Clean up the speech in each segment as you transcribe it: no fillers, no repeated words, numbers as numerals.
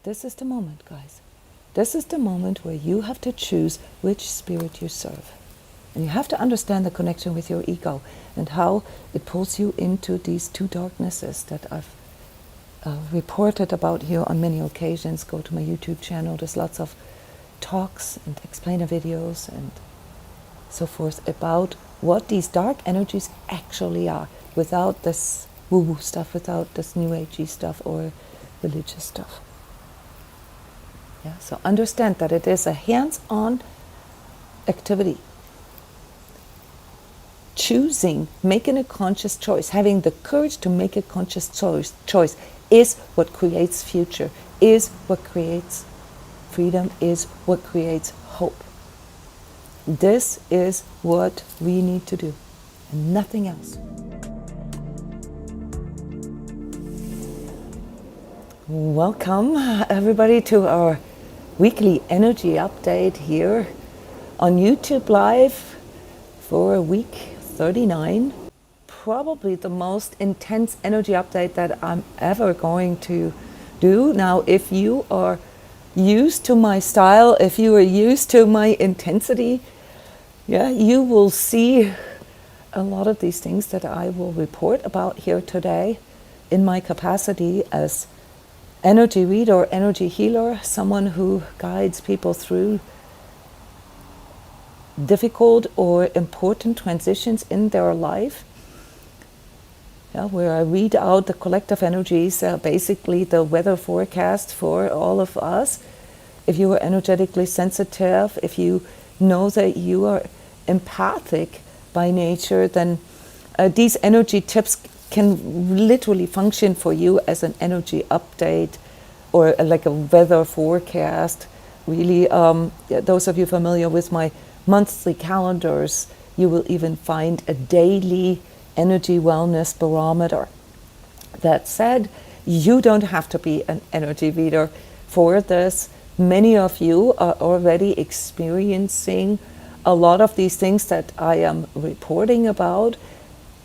this is the moment, guys. This is the moment where you have to choose which spirit you serve. And you have to understand the connection with your ego and how it pulls you into these two darknesses that I've reported about here on many occasions. Go to my YouTube channel. There's lots of talks and explainer videos and so forth about what these dark energies actually are, without this woo-woo stuff, without this new agey stuff or religious stuff. Yeah, so understand that it is a hands-on activity. Choosing, making a conscious choice, having the courage to make a conscious choice is what creates future, is what creates freedom, is what creates hope. This is what we need to do, and nothing else. Welcome, everybody, to our weekly energy update here on YouTube Live for week 39. Probably the most intense energy update that I'm ever going to do. Now, if you are used to my style, if you are used to my intensity, you will see a lot of these things that I will report about here today in my capacity as energy reader, energy healer, someone who guides people through difficult or important transitions in their life. Where I read out the collective energies, basically the weather forecast for all of us. If you are energetically sensitive, if you know that you are empathic by nature, then these energy tips can literally function for you as an energy update or like a weather forecast. Really, those of you familiar with my monthly calendars, you will even find a daily energy wellness barometer. That said, you don't have to be an energy reader for this. Many of you are already experiencing a lot of these things that I am reporting about,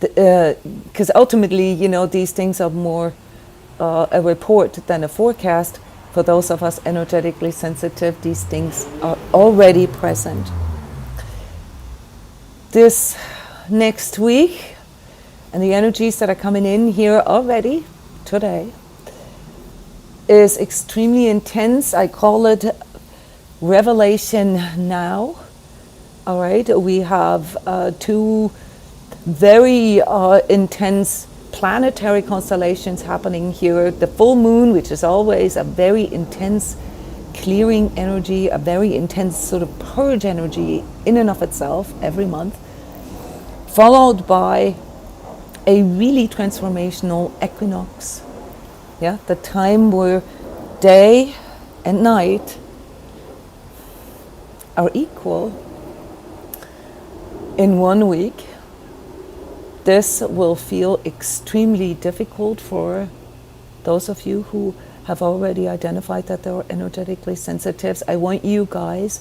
because ultimately, these things are more a report than a forecast. For those of us energetically sensitive, these things are already present. This next week, and the energies that are coming in here already today, is extremely intense. I call it Revelation Now. All right, we have two very intense planetary constellations happening here. The full moon, which is always a very intense clearing energy, a very intense sort of purge energy in and of itself every month, followed by a really transformational equinox. The time where day and night are equal in 1 week. This will feel extremely difficult for those of you who have already identified that they're energetically sensitive. I want you guys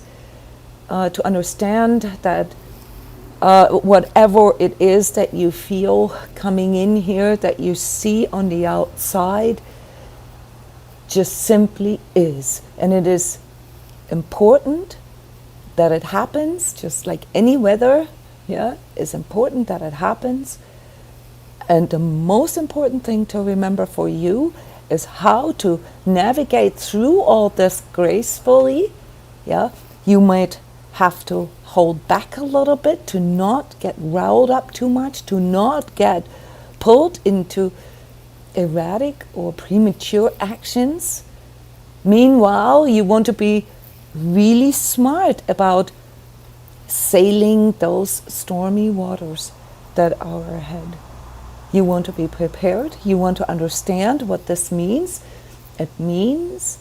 to understand that whatever it is that you feel coming in here, that you see on the outside, just simply is. And it is important that it happens, just like any weather. It's important that it happens. And the most important thing to remember for you is how to navigate through all this gracefully. You might have to hold back a little bit, to not get riled up too much, to not get pulled into erratic or premature actions. Meanwhile, you want to be really smart about sailing those stormy waters that are ahead. You want to be prepared. You want to understand what this means. It means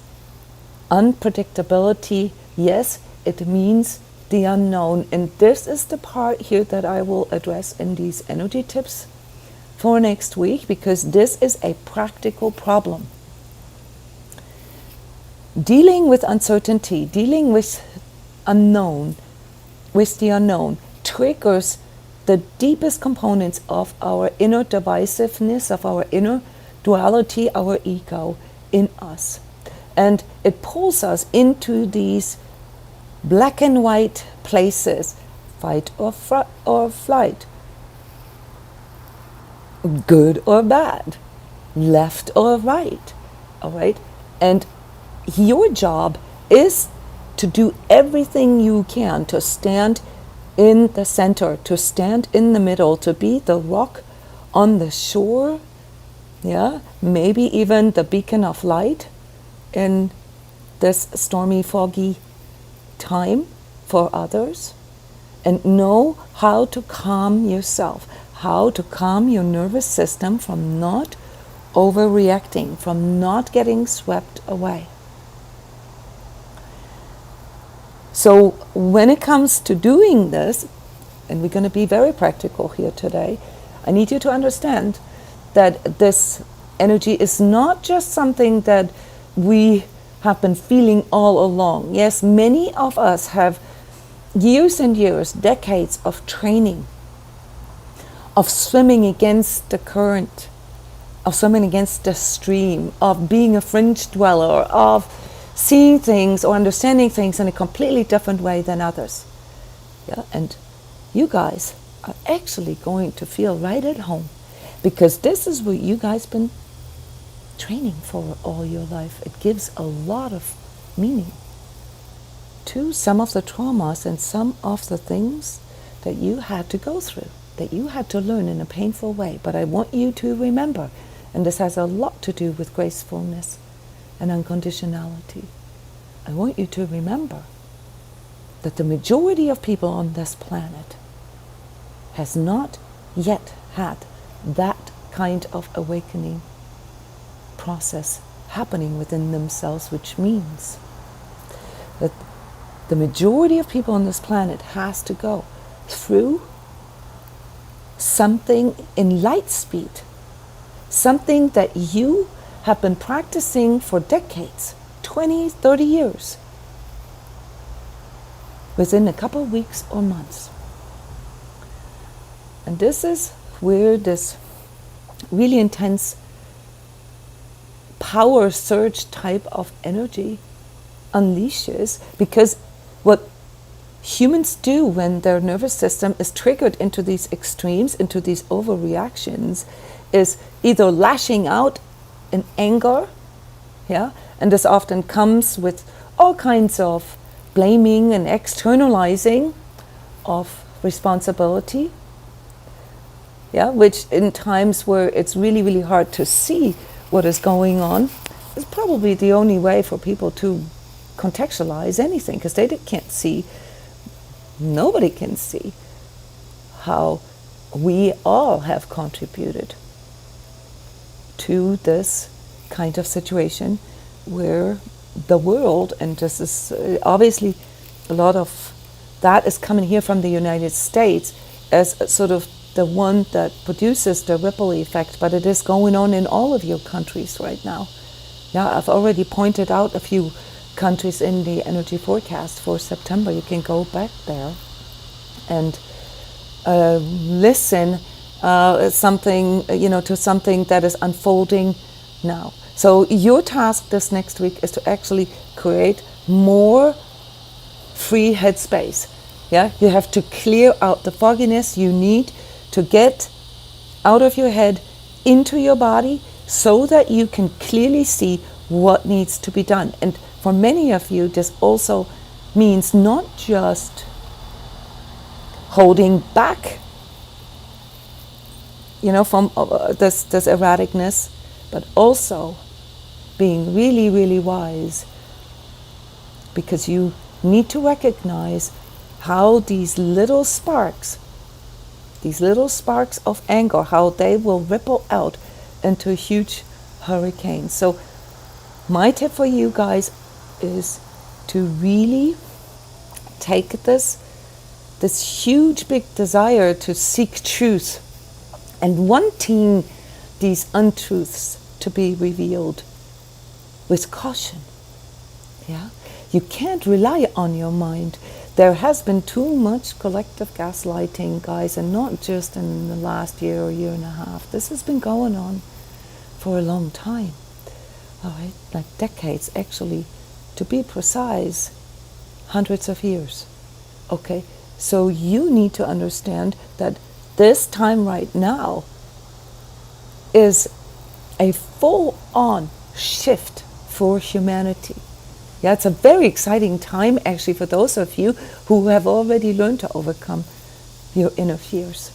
unpredictability. Yes, it means the unknown. And this is the part here that I will address in these energy tips for next week, because this is a practical problem. Dealing with uncertainty, dealing with the unknown, triggers the deepest components of our inner divisiveness, of our inner duality, our ego in us. And it pulls us into these black and white places, fight or flight, good or bad, left or right, all right? And your job is to do everything you can to stand in the center, to stand in the middle, to be the rock on the shore, yeah, maybe even the beacon of light in this stormy, foggy time for others, and know how to calm yourself, how to calm your nervous system from not overreacting, from not getting swept away. So when it comes to doing this, and we're going to be very practical here today, I need you to understand that this energy is not just something that we have been feeling all along. Yes, many of us have years and years, decades of training, of swimming against the current, of swimming against the stream, of being a fringe dweller, of seeing things or understanding things in a completely different way than others. Yeah, and you guys are actually going to feel right at home, because this is what you guys been training for all your life. It gives a lot of meaning to some of the traumas and some of the things that you had to go through, that you had to learn in a painful way. But I want you to remember, and this has a lot to do with gracefulness and unconditionality, I want you to remember that the majority of people on this planet has not yet had that kind of awakening process happening within themselves, which means that the majority of people on this planet has to go through something in light speed, something that you have been practicing for decades, 20, 30 years, within a couple of weeks or months. And this is where this really intense power surge type of energy unleashes, because what humans do when their nervous system is triggered into these extremes, into these overreactions, is either lashing out in anger, yeah, and this often comes with all kinds of blaming and externalizing of responsibility, yeah, which in times where it's really, really hard to see what is going on is probably the only way for people to contextualize anything, because they can't see, nobody can see how we all have contributed to this kind of situation where the world, and this is obviously a lot of that is coming here from the United States as sort of the one that produces the ripple effect, but it is going on in all of your countries right now. Yeah, I've already pointed out a few countries in the energy forecast for September. You can go back there and listen to something that is unfolding now. So your task this next week is to actually create more free headspace. Yeah, you have to clear out the fogginess you need to get out of your head into your body so that you can clearly see what needs to be done. And for many of you, this also means not just holding back, from this erraticness, but also being really, really wise, because you need to recognize how these little sparks of anger, how they will ripple out into a huge hurricane. So my tip for you guys is to really take this huge big desire to seek truth and wanting these untruths to be revealed with caution. Yeah, you can't rely on your mind. There has been too much collective gaslighting, guys, and not just in the last year or year and a half. This has been going on for a long time. all right, like decades, actually, to be precise, hundreds of years. Okay, so you need to understand that this time right now is a full-on shift for humanity. Yeah, it's a very exciting time actually for those of you who have already learned to overcome your inner fears.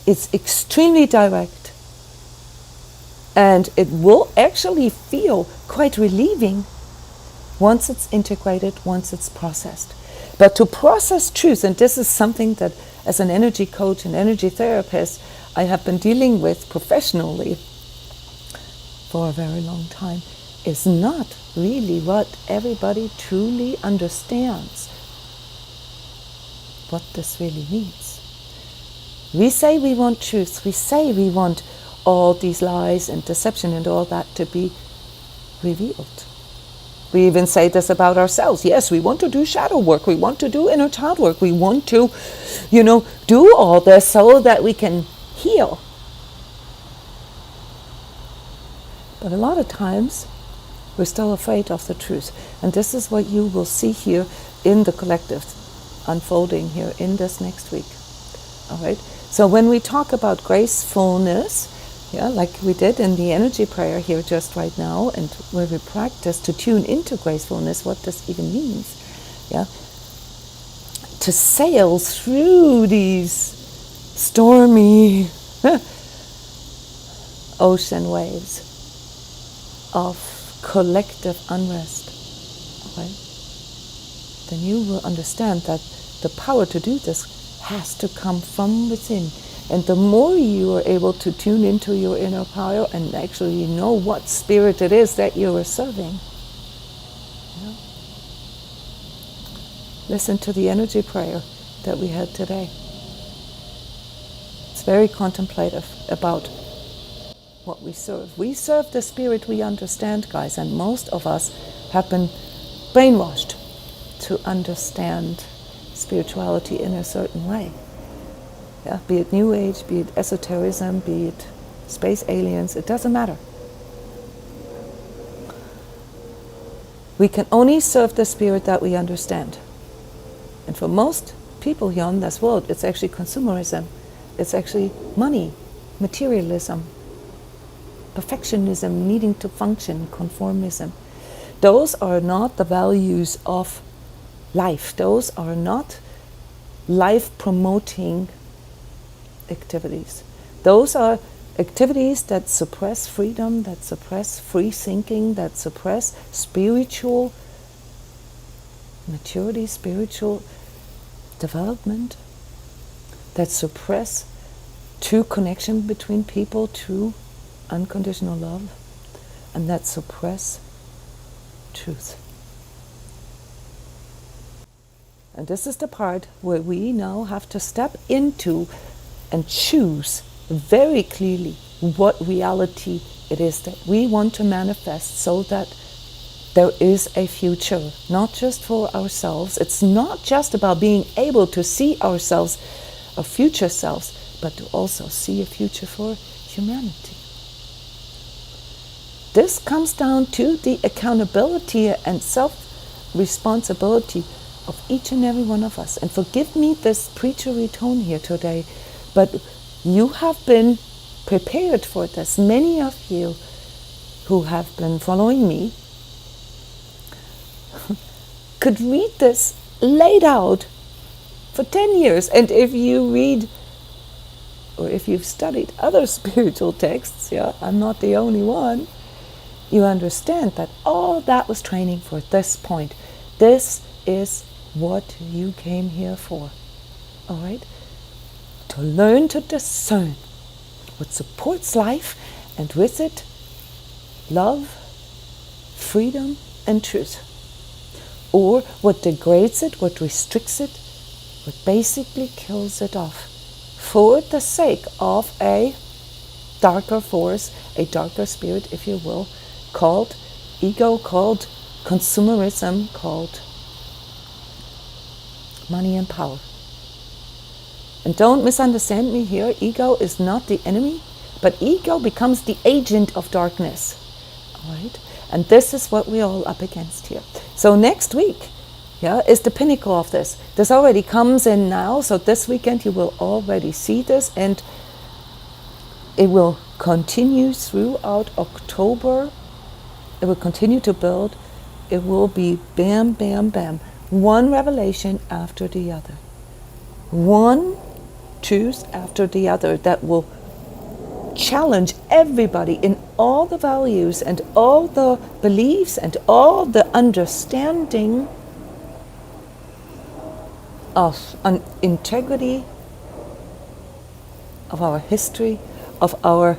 It's extremely direct, and it will actually feel quite relieving once it's integrated, once it's processed. But to process truth, and this is something that as an energy coach and energy therapist I have been dealing with professionally for a very long time, is not really what everybody truly understands what this really means. We say we want truth, we say we want all these lies and deception and all that to be revealed. We even say this about ourselves. Yes, we want to do shadow work, we want to do inner child work, we want to, do all this so that we can heal. But a lot of times, we're still afraid of the truth. And this is what you will see here in the collective unfolding here in this next week. All right? So when we talk about gracefulness, like we did in the energy prayer here just right now, and where we practice to tune into gracefulness, what this even means, to sail through these stormy ocean waves of collective unrest, okay, then you will understand that the power to do this has to come from within. And the more you are able to tune into your inner power and actually know what spirit it is that you are serving, listen to the energy prayer that we had today. It's very contemplative about what we serve. We serve the spirit we understand, guys, and most of us have been brainwashed to understand spirituality in a certain way. Be it New Age, be it esotericism, be it space aliens, it doesn't matter. We can only serve the spirit that we understand. And for most people here on this world, it's actually consumerism. It's actually money, materialism, perfectionism, needing to function, conformism. Those are not the values of life. Those are not life-promoting activities. Those are activities that suppress freedom, that suppress free thinking, that suppress spiritual maturity, spiritual development, that suppress true connection between people, true unconditional love, and that suppress truth. And this is the part where we now have to step into and choose very clearly what reality it is that we want to manifest, so that there is a future, not just for ourselves. It's not just about being able to see ourselves, our future selves, but to also see a future for humanity. This comes down to the accountability and self-responsibility of each and every one of us. And forgive me this preachery tone here today, but you have been prepared for this. Many of you who have been following me could read this laid out for 10 years. And if you read, or if you've studied other spiritual texts, I'm not the only one, you understand that all that was training for this point. This is what you came here for, all right? To learn to discern what supports life, and with it, love, freedom, and truth. Or what degrades it, what restricts it, what basically kills it off, for the sake of a darker force, a darker spirit, if you will, called ego, called consumerism, called money and power. And don't misunderstand me here, ego is not the enemy, but ego becomes the agent of darkness, all right? And this is what we're all up against here. So next week, is the pinnacle of this. This already comes in now, so this weekend you will already see this, and it will continue throughout October. It will continue to build. It will be bam, bam, bam. One revelation after the other. One truth after the other that will challenge everybody in all the values and all the beliefs and all the understanding of an integrity of our history, of our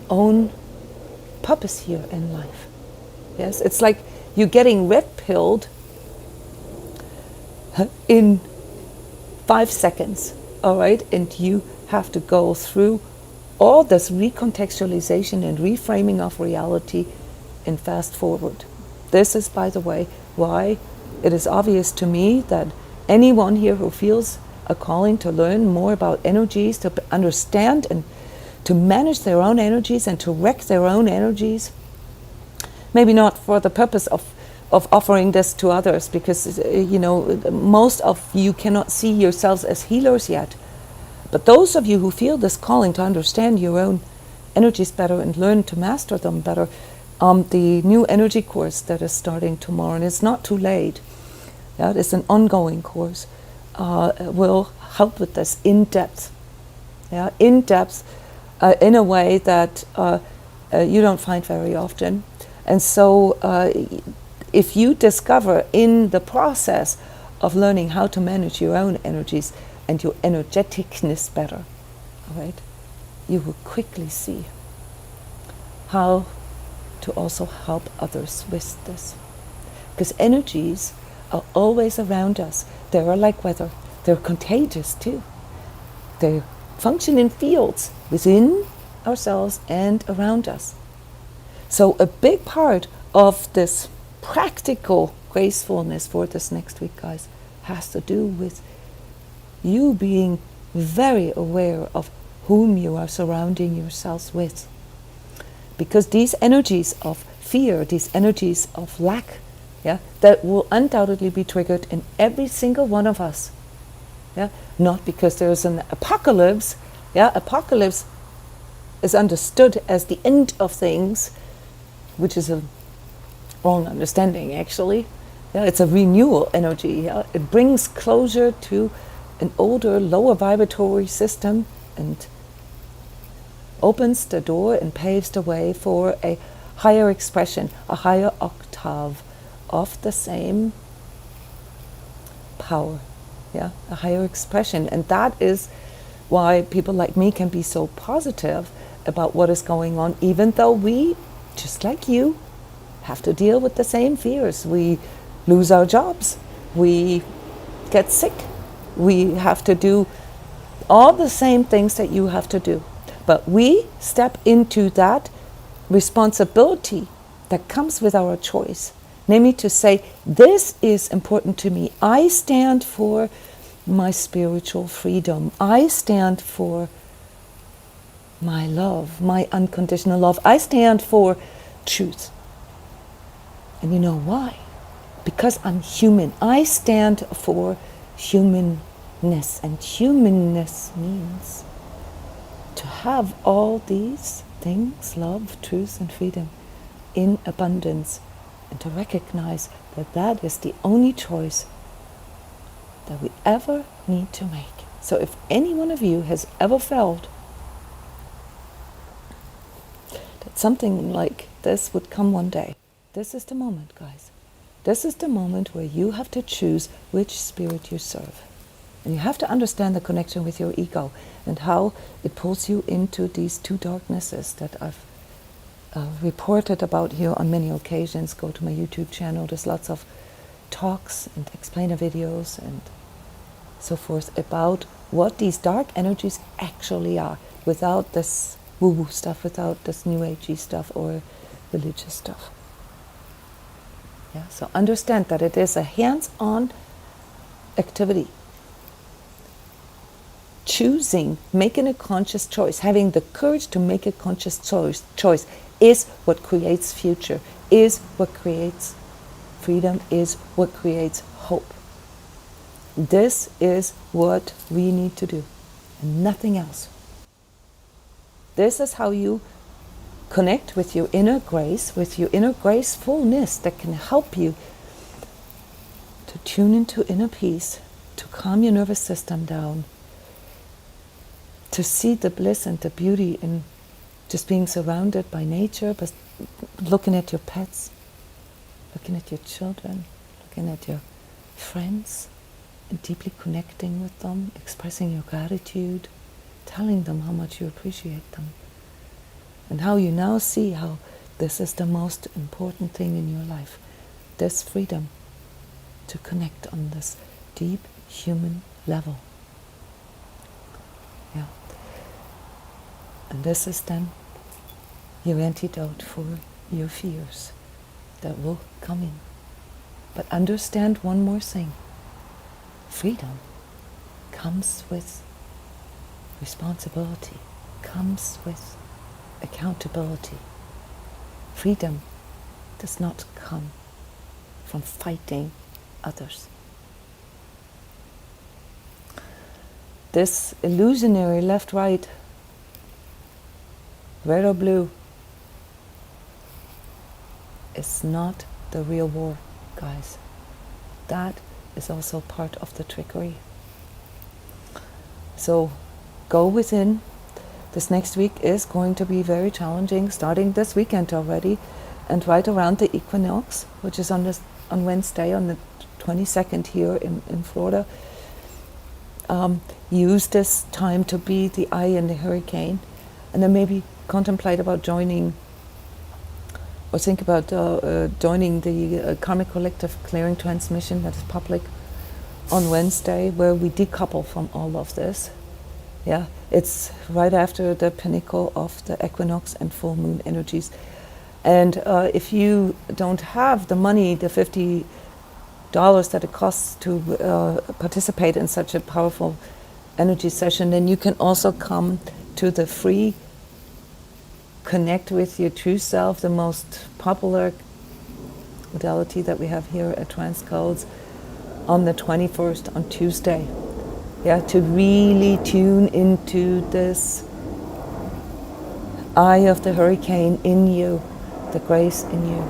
own purpose here in life. Yes, it's like you getting red pilled in 5 seconds, all right, and you have to go through all this recontextualization and reframing of reality and fast forward. This is, by the way, why it is obvious to me that anyone here who feels a calling to learn more about energies, to understand and to manage their own energies and to wreck their own energies, maybe not for the purpose of offering this to others, because most of you cannot see yourselves as healers yet. But those of you who feel this calling to understand your own energies better and learn to master them better, the new energy course that is starting tomorrow, and it's not too late, it's an ongoing course, will help with this in depth. In depth, in a way that you don't find very often. And so if you discover in the process of learning how to manage your own energies and your energeticness better, all right, you will quickly see how to also help others with this. Because energies are always around us. They are like weather. They're contagious too. They function in fields within ourselves and around us. So a big part of this practical gracefulness for this next week, guys, has to do with you being very aware of whom you are surrounding yourselves with. Because these energies of fear, these energies of lack, that will undoubtedly be triggered in every single one of us. Not because there's an apocalypse. Apocalypse is understood as the end of things, which is a wrong understanding, actually. It's a renewal energy. It brings closure to an older, lower vibratory system and opens the door and paves the way for a higher expression, a higher octave of the same power. A higher expression. And that is why people like me can be so positive about what is going on, even though we, just like you, have to deal with the same fears. We lose our jobs, we get sick, we have to do all the same things that you have to do. But we step into that responsibility that comes with our choice. Namely to say, this is important to me. I stand for my spiritual freedom. I stand for my love, my unconditional love. I stand for truth. And you know why? Because I'm human. I stand for humanness. And humanness means to have all these things, love, truth, and freedom, in abundance. And to recognize that that is the only choice that we ever need to make. So if any one of you has ever felt that something like this would come one day, this is the moment, guys. This is the moment where you have to choose which spirit you serve. And you have to understand the connection with your ego and how it pulls you into these two darknesses that I've reported about here on many occasions. Go to my YouTube channel. There's lots of talks and explainer videos and so forth about what these dark energies actually are, without this woo-woo stuff, without this new agey stuff or religious stuff. So understand that it is a hands-on activity. Choosing, making a conscious choice, having the courage to make a conscious choice is what creates future, is what creates freedom, is what creates hope. This is what we need to do, and nothing else. This is how you connect with your inner grace, with your inner gracefulness that can help you to tune into inner peace, to calm your nervous system down, to see the bliss and the beauty in just being surrounded by nature, but looking at your pets, looking at your children, looking at your friends, and deeply connecting with them, expressing your gratitude, telling them how much you appreciate them, and how you now see how this is the most important thing in your life, this freedom to connect on this deep human level. Yeah. And this is then your antidote for your fears that will come in. But understand one more thing. Freedom comes with responsibility, comes with accountability. Freedom does not come from fighting others. This illusionary left-right, red or blue, is not the real war, guys. That is also part of the trickery. So go within. This next week is going to be very challenging, starting this weekend already, and right around the equinox, which is on Wednesday, on the 22nd here in Florida. Use this time to be the eye in the hurricane, and then maybe contemplate about joining, or think about joining the Karmic Collective Clearing Transmission that is public on Wednesday, where we decouple from all of this. Yeah, it's right after the pinnacle of the equinox and full moon energies. And if you don't have the money, the $50 that it costs to participate in such a powerful energy session, then you can also come to the free Connect with Your True Self, the most popular modality that we have here at transCODES, on the 21st, on Tuesday. Yeah, to really tune into this eye of the hurricane in you, the grace in you.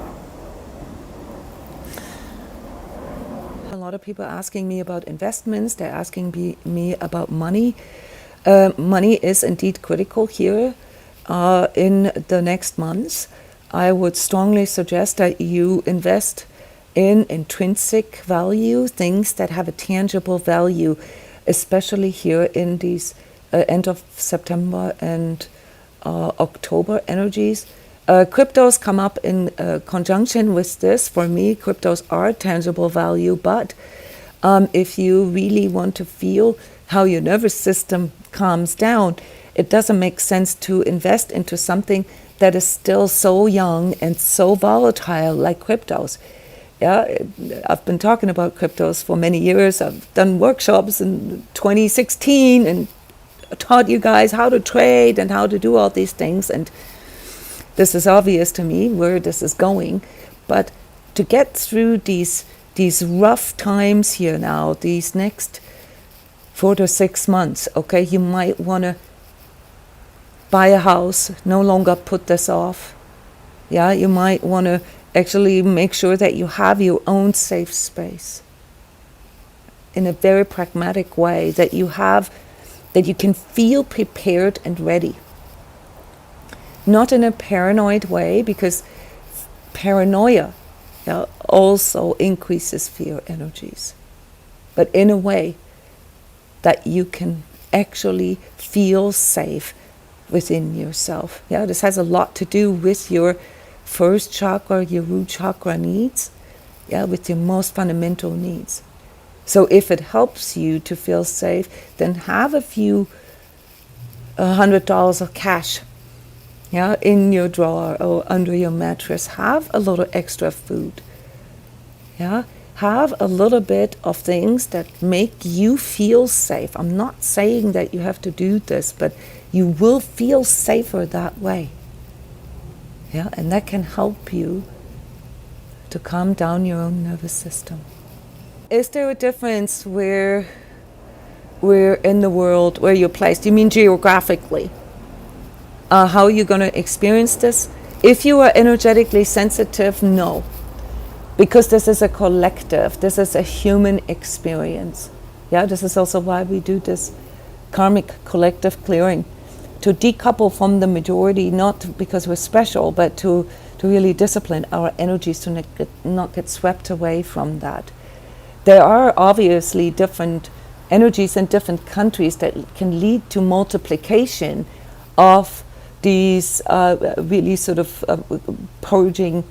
A lot of people are asking me about investments. They're asking me about money. Money is indeed critical here in the next months. I would strongly suggest that you invest in intrinsic value, things that have a tangible value, especially here in these end of September and October energies. Cryptos come up in conjunction with this. For me, cryptos are tangible value, but if you really want to feel how your nervous system calms down, it doesn't make sense to invest into something that is still so young and so volatile like cryptos. Yeah, I've been talking about cryptos for many years. I've done workshops in 2016 and taught you guys how to trade and how to do all these things. And this is obvious to me where this is going. But to get through these rough times here now, these next 4 to 6 months, okay, you might want to buy a house, no longer put this off. Yeah, you might want to actually make sure that you have your own safe space in a very pragmatic way, that you can feel prepared and ready. Not in a paranoid way, because paranoia also increases fear energies, but in a way that you can actually feel safe within yourself. Yeah, this has a lot to do with your first chakra, your root chakra needs, with your most fundamental needs. So if it helps you to feel safe, then have a few $100 of cash, in your drawer or under your mattress. Have a little extra food. Have a little bit of things that make you feel safe. I'm not saying that you have to do this, but you will feel safer that way. Yeah, and that can help you to calm down your own nervous system. Is there a difference where in the world where you're placed? You mean geographically? How are you going to experience this? If you are energetically sensitive, no. Because this is a collective, this is a human experience. Yeah, this is also why we do this karmic collective clearing, to decouple from the majority, not because we're special, but to really discipline our energies to not get swept away from that. There are obviously different energies in different countries that can lead to multiplication of these really sort of purging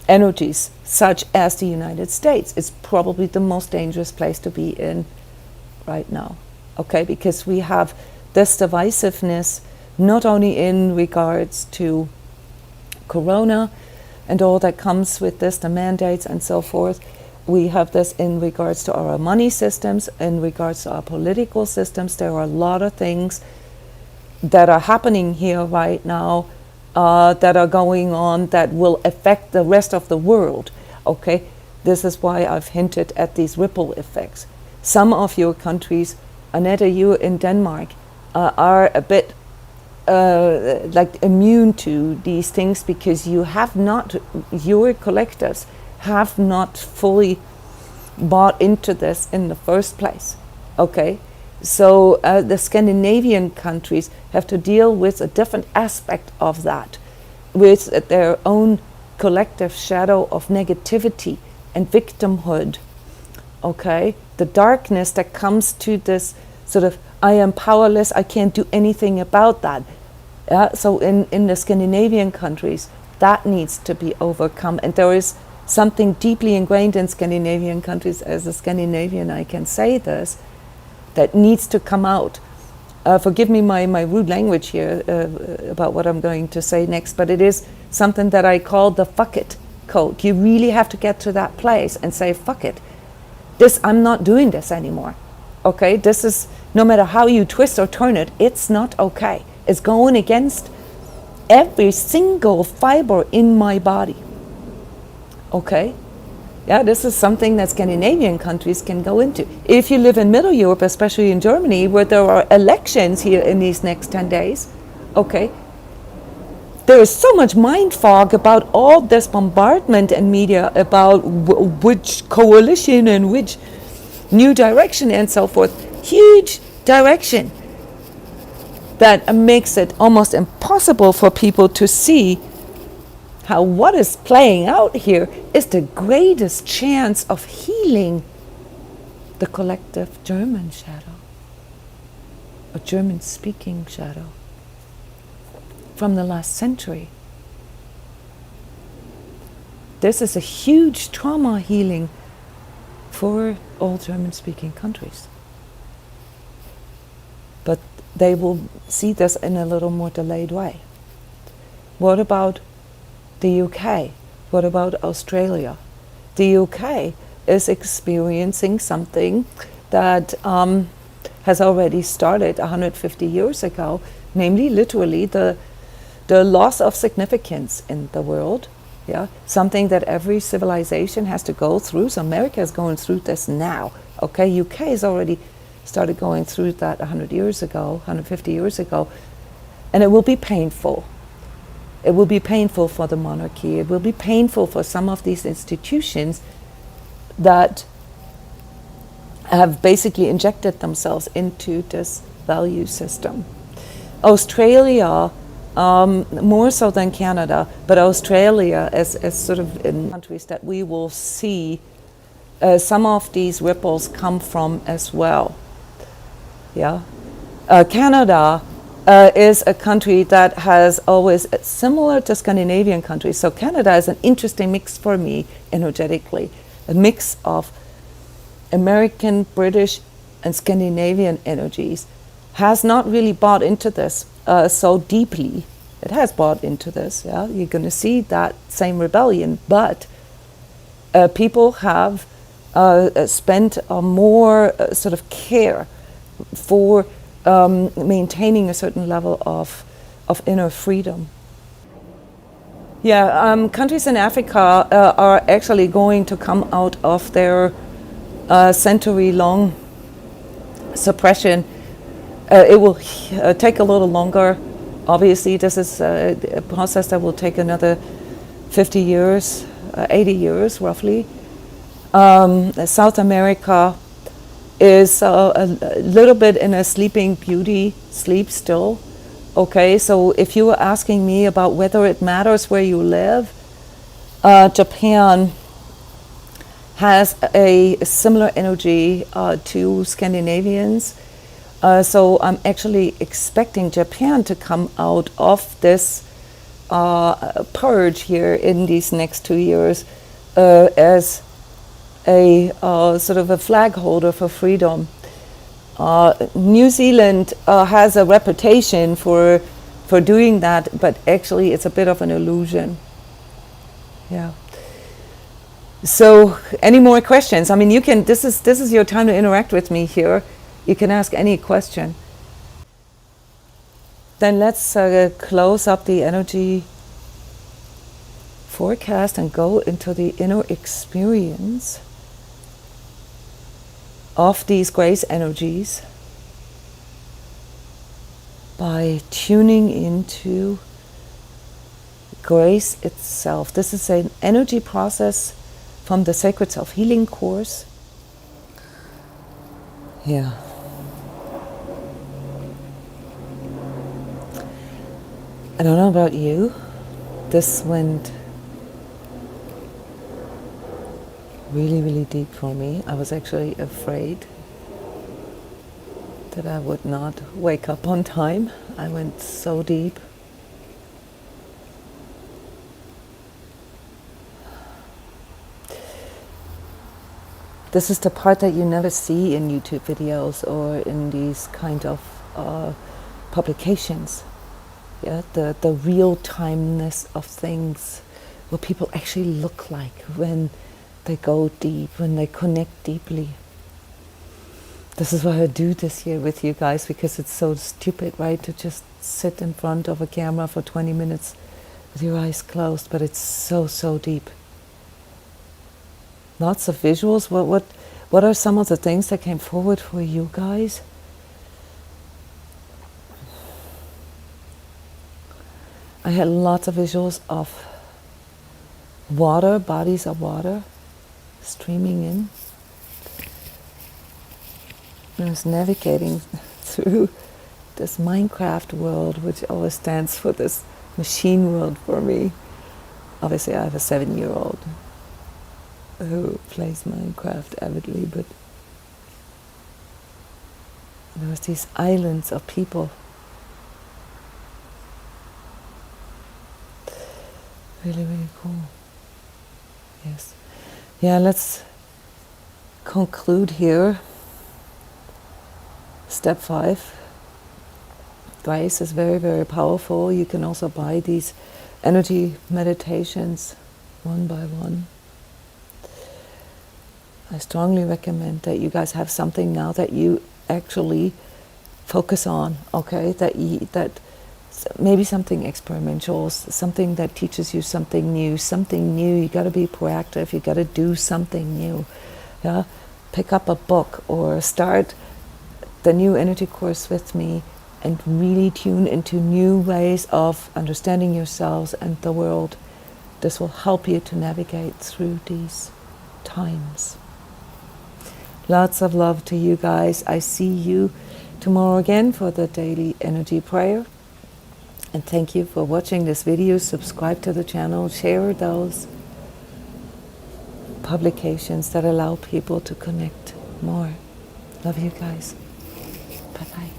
energies, such as the United States. It's probably the most dangerous place to be in right now, okay? Because we have this divisiveness, not only in regards to Corona and all that comes with this, the mandates and so forth. We have this in regards to our money systems, in regards to our political systems. There are a lot of things that are happening here right now that are going on that will affect the rest of the world, okay? This is why I've hinted at these ripple effects. Some of your countries, Annette, you in Denmark, are a bit like immune to these things because you have not, your collectives have not fully bought into this in the first place, okay? So the Scandinavian countries have to deal with a different aspect of that, with their own collective shadow of negativity and victimhood, okay? The darkness that comes to this sort of, I am powerless, I can't do anything about that. So in the Scandinavian countries, that needs to be overcome. And there is something deeply ingrained in Scandinavian countries, as a Scandinavian I can say this, that needs to come out. Forgive me my rude language here about what I'm going to say next, but it is something that I call the fuck it code. You really have to get to that place and say, fuck it. I'm not doing this anymore. Okay, this is, no matter how you twist or turn it, it's not okay. It's going against every single fiber in my body. Okay? Yeah, this is something that Scandinavian countries can go into. If you live in Middle Europe, especially in Germany, where there are elections here in these next 10 days, okay, there is so much mind fog about all this bombardment in media about which coalition and which new direction and so forth. Huge direction that makes it almost impossible for people to see how what is playing out here is the greatest chance of healing the collective German shadow, or German-speaking shadow from the last century. This is a huge trauma healing for all German-speaking countries. But they will see this in a little more delayed way. What about the UK? What about Australia? The UK is experiencing something that has already started 150 years ago, namely literally the loss of significance in the world. Yeah, something that every civilization has to go through. So America is going through this now. Okay, UK has already started going through that 100 years ago, 150 years ago, and it will be painful. It will be painful for the monarchy. It will be painful for some of these institutions that have basically injected themselves into this value system. Australia, more so than Canada, but Australia is sort of in countries that we will see some of these ripples come from as well. Yeah, Canada is a country that has always, similar to Scandinavian countries. So Canada is an interesting mix for me energetically, a mix of American, British, and Scandinavian energies. Has not really bought into this so deeply. It has bought into this. Yeah, you're going to see that same rebellion, but people have spent more sort of care for maintaining a certain level of inner freedom. Yeah, countries in Africa are actually going to come out of their century-long suppression. It will take a little longer. Obviously, this is a process that will take another 50 years, 80 years roughly. South America is a little bit in a sleeping beauty sleep still. Okay, so if you were asking me about whether it matters where you live, Japan has a similar energy to Scandinavians. So I'm actually expecting Japan to come out of this purge here in these next 2 years as a sort of a flag holder for freedom. New Zealand has a reputation for doing that, but actually it's a bit of an illusion. Yeah. So, any more questions? I mean, you can. This is your time to interact with me here. You can ask any question. Then let's close up the energy forecast and go into the inner experience of these grace energies by tuning into grace itself. This is an energy process from the Sacred Self-Healing course. Yeah. I don't know about you. This went really, really deep for me. I was actually afraid that I would not wake up on time. I went so deep. This is the part that you never see in YouTube videos or in these kind of publications. Yeah, the real-timeness of things, what people actually look like when they go deep, when they connect deeply. This is why I do this here with you guys, because it's so stupid, right, to just sit in front of a camera for 20 minutes with your eyes closed, but it's so, so deep. Lots of visuals. What are some of the things that came forward for you guys? I had lots of visuals of water, bodies of water streaming in. I was navigating through this Minecraft world, which always stands for this machine world for me. Obviously, I have a 7-year-old who plays Minecraft avidly, but there was these islands of people. Really, really cool. Yes. Yeah, let's conclude here. Step 5. Grace is very, very powerful. You can also buy these energy meditations one by one. I strongly recommend that you guys have something now that you actually focus on, okay? That maybe something experimental, something that teaches you something new. You got to be proactive. You got to do something new. Yeah, pick up a book or start the new energy course with me and really tune into new ways of understanding yourselves and the world. This will help you to navigate through these times. Lots of love to you guys. I see you tomorrow again for the daily energy prayer. And thank you for watching this video. Subscribe to the channel. Share those publications that allow people to connect more. Love you guys. Bye-bye.